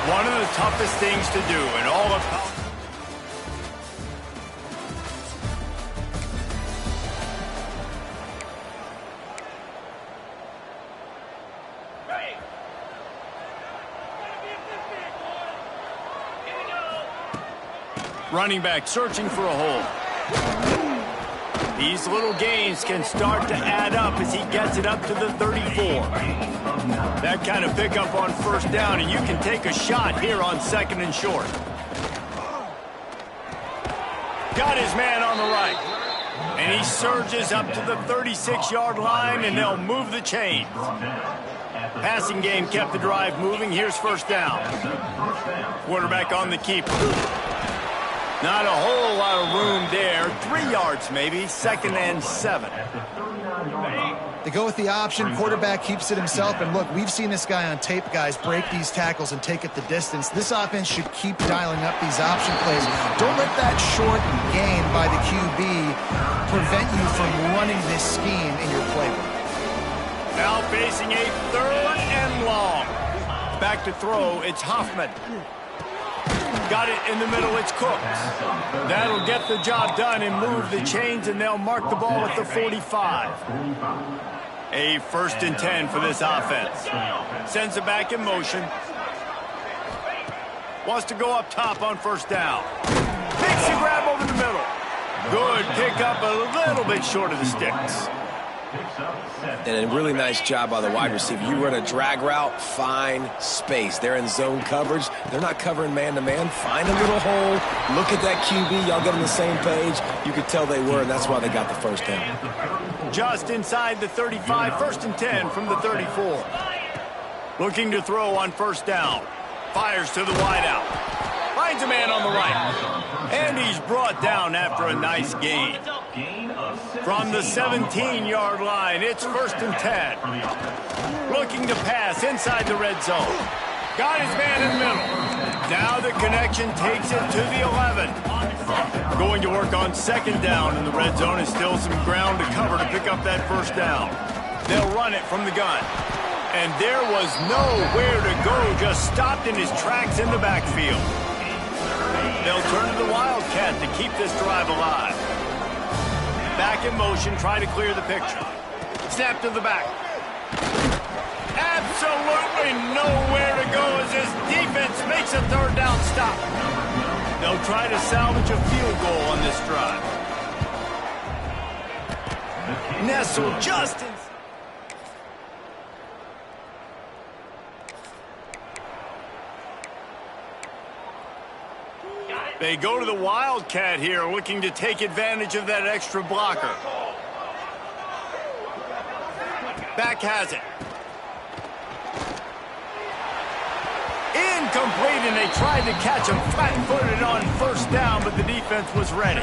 One of the toughest things to do in all of college. Running back searching for a hole. These little gains can start to add up as he gets it up to the 34. That kind of pickup on first down, and you can take a shot here on 2nd and short. Got his man on the right. And he surges up to the 36-yard line, and they'll move the chain. Passing game kept the drive moving. Here's first down. Quarterback on the keeper. Not a whole lot of room there. 3 yards maybe. 2nd and 7. They go with the option. Quarterback keeps it himself. And look, we've seen this guy on tape, guys, break these tackles and take it the distance. This offense should keep dialing up these option plays. Don't let that short gain by the QB prevent you from running this scheme in your playbook. Now facing a 3rd and long. Back to throw. It's Hoffman. Got it in the middle, it's Cooks. That'll get the job done and move the chains, and they'll mark the ball at the 45. A 1st and 10 for this offense. Sends it back in motion. Wants to go up top on first down. Makes the grab over the middle. Good pick up, a little bit short of the sticks. And a really nice job by the wide receiver. You run a drag route, find space. They're in zone coverage. They're not covering man-to-man. Find a little hole. Look at that QB. Y'all get on the same page. You could tell they were, and that's why they got the first down. Just inside the 35, 1st and 10 from the 34. Looking to throw on first down. Fires to the wideout. Finds a man on the right. And he's brought down after a nice gain. From the 17-yard line, it's 1st and 10. Looking to pass inside the red zone. Got his man in the middle. Now the connection takes it to the 11. Going to work on 2nd down in the red zone, and still some ground to cover to pick up that first down. They'll run it from the gun. And there was nowhere to go, just stopped in his tracks in the backfield. They'll turn to the Wildcat to keep this drive alive. Back in motion, try to clear the picture. Snap to the back. Absolutely nowhere to go as this defense makes a 3rd down stop. They'll try to salvage a field goal on this drive. Nestled just in. They go to the Wildcat here, looking to take advantage of that extra blocker. Back has it. Incomplete, and they tried to catch him flat-footed on first down, but the defense was ready.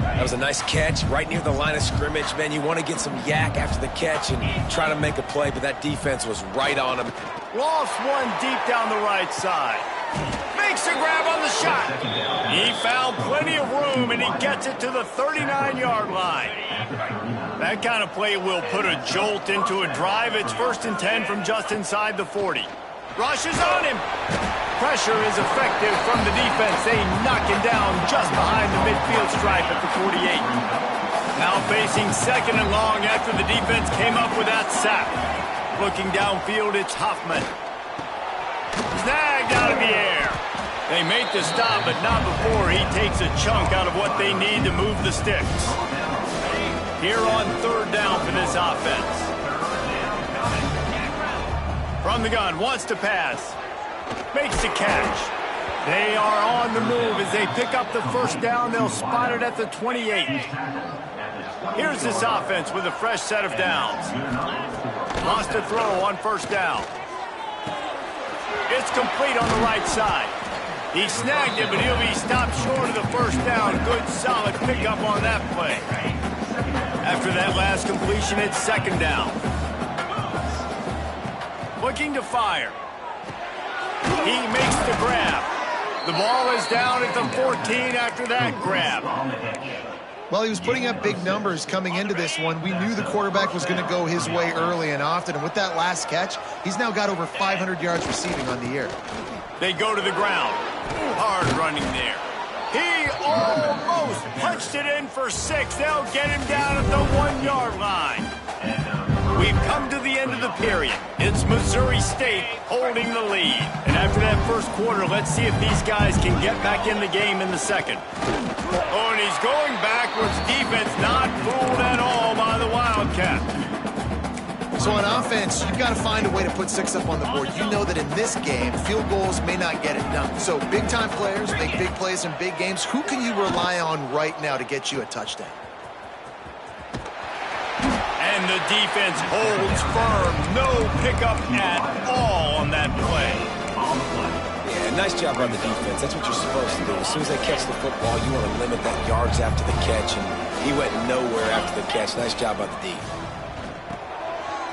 That was a nice catch right near the line of scrimmage. Man, you want to get some yak after the catch and try to make a play, but that defense was right on him. Lost one deep down the right side. Makes a grab on the shot. He found plenty of room, and he gets it to the 39-yard line. That kind of play will put a jolt into a drive. It's 1st and 10 from just inside the 40. Rushes on him. Pressure is effective from the defense. They knock him down just behind the midfield stripe at the 48. Now facing 2nd and long after the defense came up with that sack. Looking downfield, it's Hoffman. Snagged out of the air. They make the stop, but not before he takes a chunk out of what they need to move the sticks. Here on 3rd down for this offense. From the gun, wants to pass. Makes the catch. They are on the move as they pick up the first down. They'll spot it at the 28. Here's this offense with a fresh set of downs. Lost to throw on first down. It's complete on the right side. He snagged it, but he'll be stopped short of the first down. Good, solid pickup on that play. After that last completion, it's 2nd down. Looking to fire. He makes the grab. The ball is down at the 14 after that grab. Well, he was putting up big numbers coming into this one. We knew the quarterback was going to go his way early and often. And with that last catch, he's now got over 500 yards receiving on the year. They go to the ground. Hard running there. He almost punched it in for 6. They'll get him down at the 1-yard line. We've come to the end of the period. It's Missouri State holding the lead. And after that first quarter, let's see if these guys can get back in the game in the second. Oh, and he's going backwards. Defense not fooled at all by the Wildcat. So on offense, you've got to find a way to put 6 up on the board. You know that in this game, field goals may not get it done. So big-time players make big plays in big games. Who can you rely on right now to get you a touchdown? And the defense holds firm. No pickup at all on that play. Yeah, nice job on the defense. That's what you're supposed to do. As soon as they catch the football, you want to limit that yards after the catch, and he went nowhere after the catch. Nice job on the D.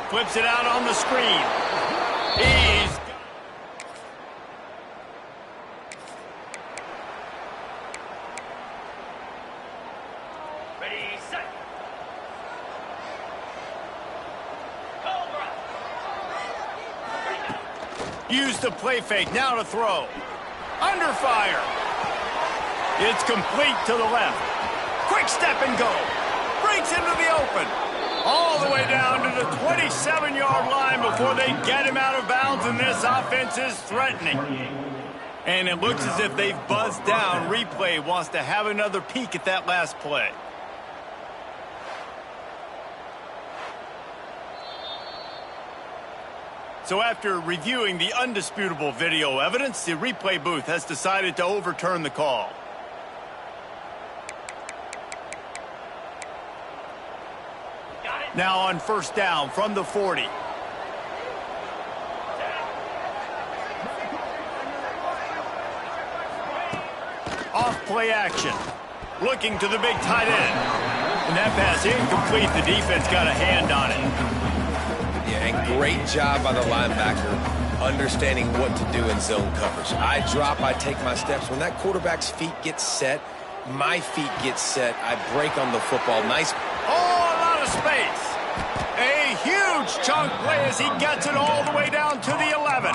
Flips it out on the screen. He's... Ready, set. Use the play fake. Now to throw. Under fire. It's complete to the left. Quick step and go. Breaks into the open. All the way down to the 27-yard line before they get him out of bounds, and this offense is threatening. And it looks as if they've buzzed down. Replay wants to have another peek at that last play. So after reviewing the undisputable video evidence, the replay booth has decided to overturn the call. Now on first down from the 40. Off play action. Looking to the big tight end. And that pass incomplete. The defense got a hand on it. Yeah, and great job by the linebacker understanding what to do in zone coverage. I drop, I take my steps. When that quarterback's feet get set, my feet get set, I break on the football. Nice. Oh, a lot of space. A huge chunk play as he gets it all the way down to the 11.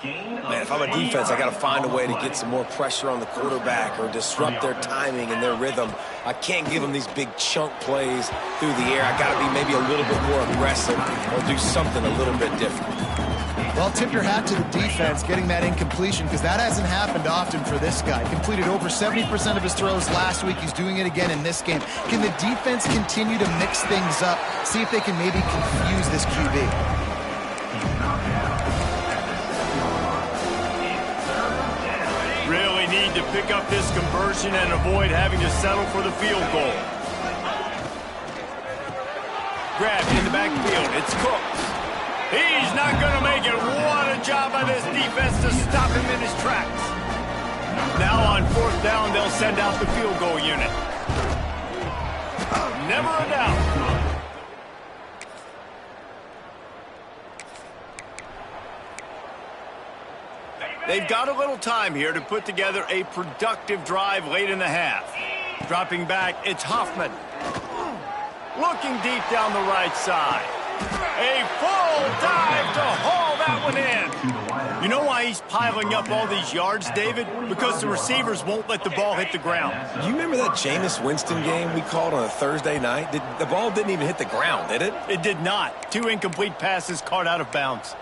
Man, if I'm a defense, I got to find a way to get some more pressure on the quarterback or disrupt their timing and their rhythm. I can't give them these big chunk plays through the air. I got to be maybe a little bit more aggressive or do something a little bit different. Well, tip your hat to the defense getting that incompletion, because that hasn't happened often for this guy. Completed over 70% of his throws last week. He's doing it again in this game. Can the defense continue to mix things up, see if they can maybe confuse this QB? Really need to pick up this conversion and avoid having to settle for the field goal. Grabbed in the backfield. It's Cook. He's not going to make it. What a job by this defense to stop him in his tracks. Now on fourth down, they'll send out the field goal unit. Never a doubt. They've got a little time here to put together a productive drive late in the half. Dropping back, it's Hoffman. Looking deep down the right side. A full dive to haul that one in. You know why he's piling up all these yards, David? Because the receivers won't let the ball hit the ground. Do you remember that Jameis Winston game we called on a Thursday night? The ball didn't even hit the ground, did it? It did not. 2 incomplete passes caught out of bounds.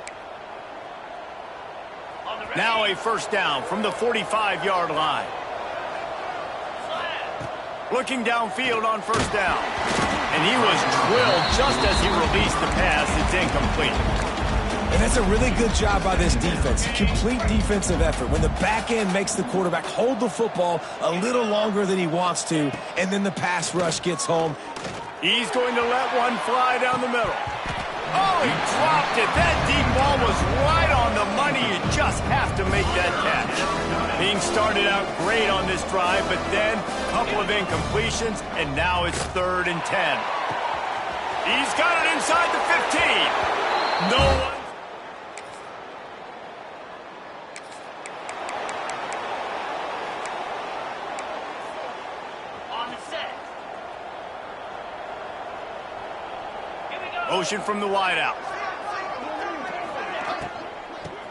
Now a first down from the 45-yard line. Looking downfield on first down. And he was drilled just as he released the pass. It's incomplete. And that's a really good job by this defense. Complete defensive effort. When the back end makes the quarterback hold the football a little longer than he wants to, and then the pass rush gets home. He's going to let one fly down the middle. Oh, he dropped it. That deep ball was right on the money. You just have to make that catch. Being started out great on this drive, but then a couple of incompletions, and now it's 3rd and 10. He's got it inside the 15. No one. Motion from the wideout.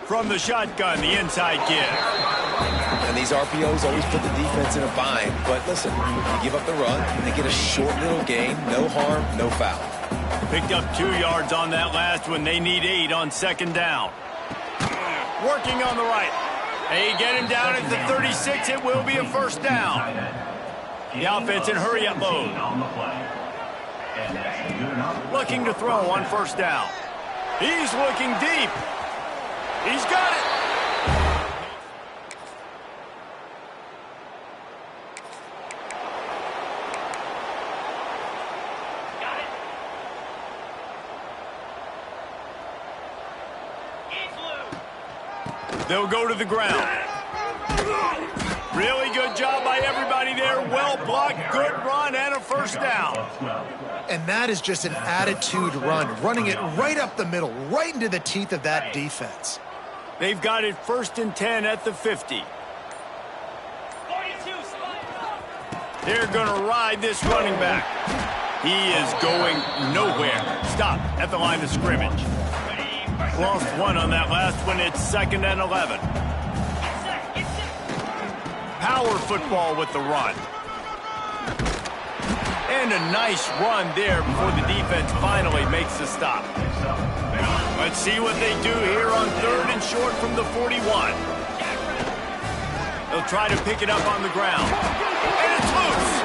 From the shotgun, the inside give. And these RPOs always put the defense in a bind. But listen, you give up the run, they get a short little gain, no harm, no foul. Picked up 2 yards on that last one. They need 8 on second down. Working on the right. They get him down at the 36. It will be a first down. The offense in hurry-up mode. Looking to throw on first down. He's looking deep. He's got it. They'll go to the ground. Really good job by everybody there. Well blocked, good run, and a first down. And that is just an attitude run, running it right up the middle, right into the teeth of that defense. They've got it 1st and 10 at the 50. They're going to ride this running back. He is going nowhere. Stop at the line of scrimmage. Lost 1 on that last one. It's 2nd and 11. Power football with the run. And a nice run there before the defense finally makes the stop. Let's see what they do here on 3rd and short from the 41. They'll try to pick it up on the ground. And it's loose.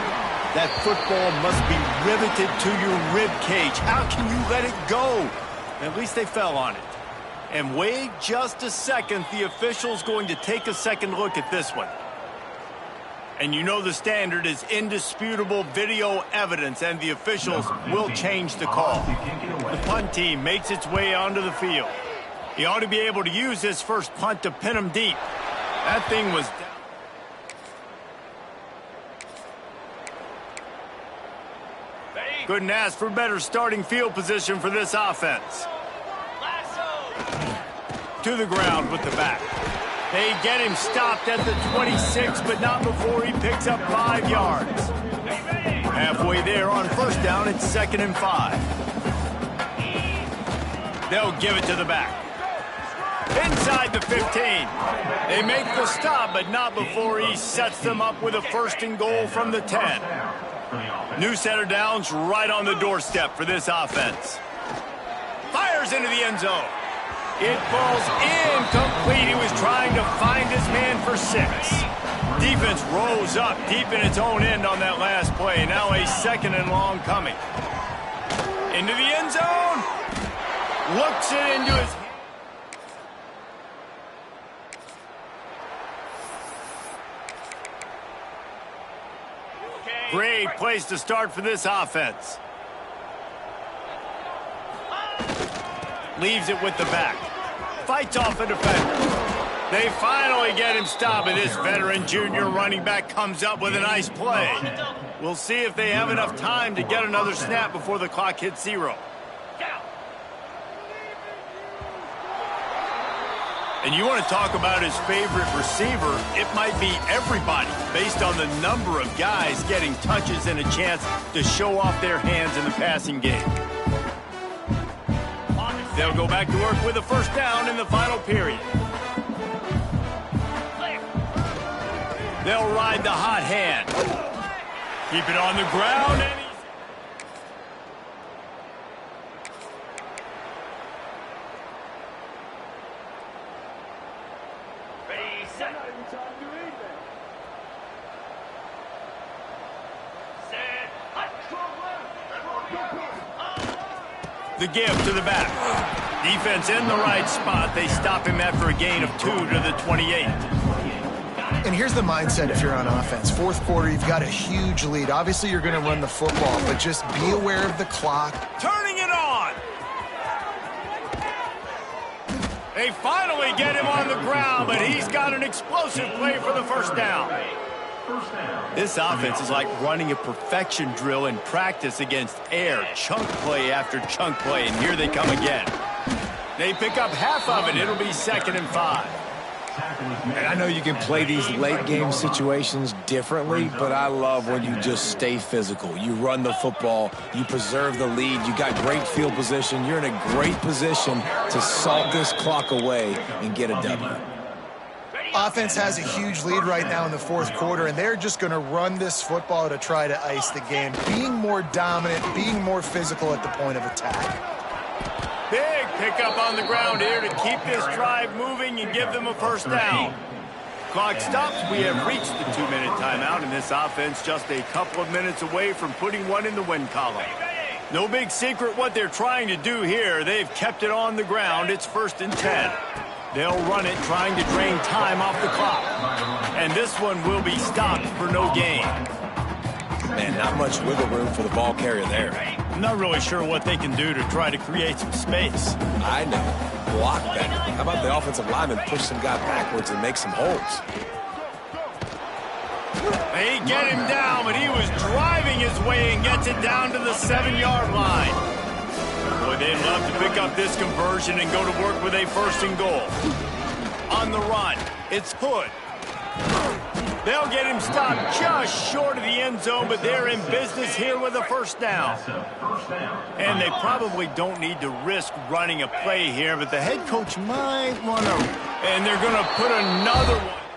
That football must be riveted to your rib cage. How can you let it go? At least they fell on it. And wait just a second. The official's going to take a second look at this one. And you know the standard is indisputable video evidence, and the officials will change the call. The punt team makes its way onto the field. He ought to be able to use this first punt to pin him deep. That thing was down. Couldn't ask for better starting field position for this offense. To the ground with the back. They get him stopped at the 26, but not before he picks up 5 yards. Halfway there on first down, it's 2nd and 5. They'll give it to the back. Inside the 15. They make the stop, but not before he sets them up with a 1st and goal from the 10. New set of downs right on the doorstep for this offense. Fires into the end zone. It falls incomplete. He was trying to find his man for 6. Defense rose up deep in its own end on that last play. Now a 2nd and long coming. Into the end zone. Looks it into his hand. Great place to start for this offense. Leaves it with the back. Fights off a defender. They finally get him stopped, and this veteran junior running back comes up with a nice play. We'll see if they have enough time to get another snap before the clock hits 0. And you want to talk about his favorite receiver, it might be everybody, based on the number of guys getting touches and a chance to show off their hands in the passing game. They'll go back to work with a first down in the final period. They'll ride the hot hand. Keep it on the ground, and he's... Ready, set. The give to the back. Defense in the right spot. They stop him after a gain of 2 to the 28. And here's the mindset if you're on offense. 4th quarter, you've got a huge lead. Obviously, you're going to run the football, but just be aware of the clock. Turning it on. They finally get him on the ground, but he's got an explosive play for the first down. This offense is like running a perfection drill in practice against air. Chunk play after chunk play, and here they come again. They pick up half of it. It'll be 2nd and 5. And I know you can play these late game situations differently, but I love when you just stay physical. You run the football, you preserve the lead, you got great field position, you're in a great position to salt this clock away and get a W. Offense has a huge lead right now in the fourth quarter, and they're just going to run this football to try to ice the game, being more dominant, being more physical at the point of attack. Big pickup on the ground here to keep this drive moving and give them a first down. Clock stops. We have reached the 2-minute timeout, and this offense just a couple of minutes away from putting one in the win column. No big secret what they're trying to do here. They've kept it on the ground. It's 1st and 10. They'll run it, trying to drain time off the clock. And this one will be stopped for no gain. Man, not much wiggle room for the ball carrier there. I'm not really sure what they can do to try to create some space. I know. Block better. How about the offensive lineman push some guy backwards and make some holes? They get him down, but he was driving his way and gets it down to the 7-yard line. Boy, they'd love to pick up this conversion and go to work with a 1st and goal. On the run, it's Hood. They'll get him stopped just short of the end zone, but they're in business here with a 1st down. And they probably don't need to risk running a play here, but the head coach might want to. And they're going to put another one.